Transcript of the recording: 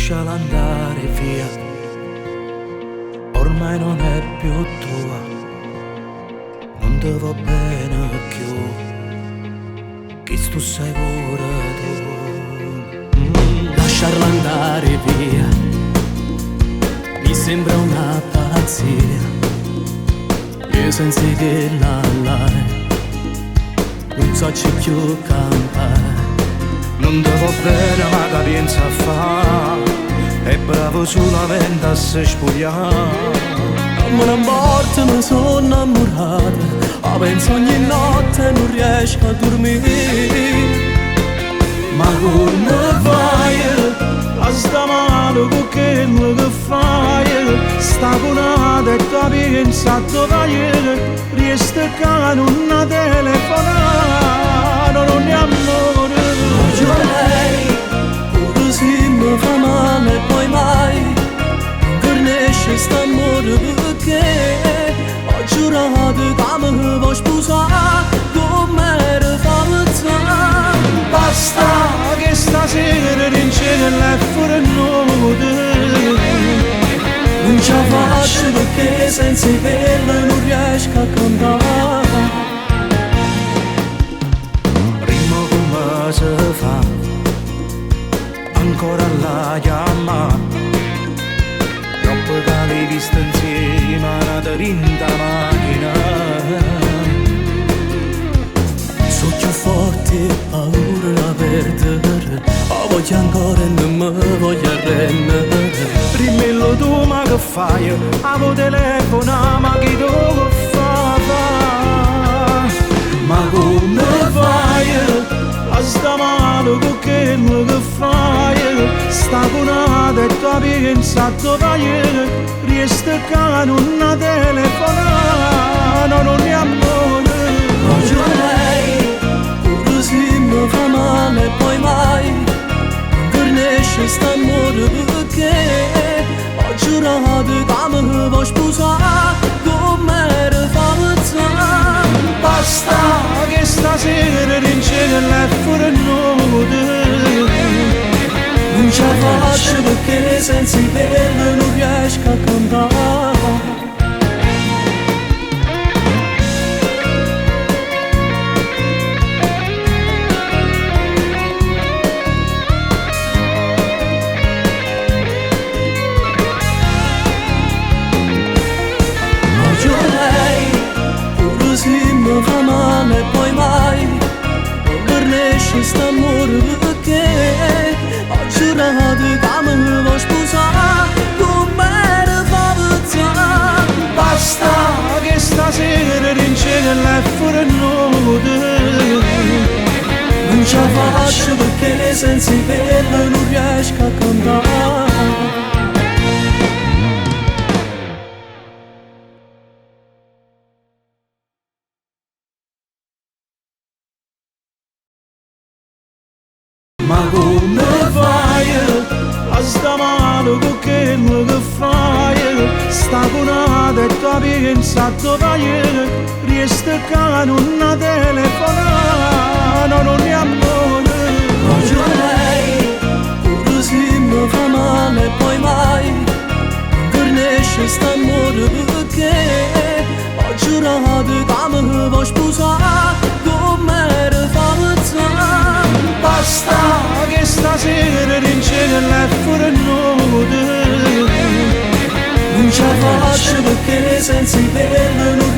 lasciala andare via, ormai non è più tua, non ti va bene più, che tu sei pure tu. Lasciarla andare via mi sembra una pazzia, io senza dirla non so più cantare. Non ti va bene ma che pensa a fare, è bravo solamente a se spogliare. Ma non morte mi sono innamorata, ma penso ogni notte non riesco a dormire. Ma come fai a sta male con quello che fai? Sta conata e ti pensa dove vai, riesco che non telefonare, non è amore. Io a lei, pure se mi fa male poi mai non cornesce st'amore, perché ho giurato che mi vuoi sposare come era fatta. Basta che stasera rincene e fuori nude, non ce la faccio perché senza quella non riesco a cantare. Se fa ancora la chiama, troppo che l'hai vista insieme a una rinda macchina. So più forte e paura da perdere, ma voglio ancora e non mi voglio arrendere. Rimello tu ma che fai, amo telefono ma chi tu che fa? Ma come fai? Sta male con quello che fai, sta conata e tu pensa dove vai, riesco che non telefonare, non è amore. Voglio a lei, pure se mi fa male poi mai non cornesce st'amore, perché ho giurato che mi vuoi sposare come era fatta. Basta che stasera rincene e fuori nude, non ce la faccio perché senza quella non riesco a cantare. Mi fa male poi mai non cornesce st'amore, perché ho giurato che mi vuoi sposare come era fatta. Basta che stasera rincene e fuori nude, non ce la faccio perché senza quella non riesco a cantare. Ma come fai a sta male con quello che fai? Sta conata e tu pensa dove vai, riesco che non telefonare, non è amore. Voglio a lei, pure se mi fa male poi mai non cornesce st'amore, perché ho giurato che mi vuoi sposare come era fatta. Basta che stasera rincene e fuori nude, non ce la faccio perché senza quella non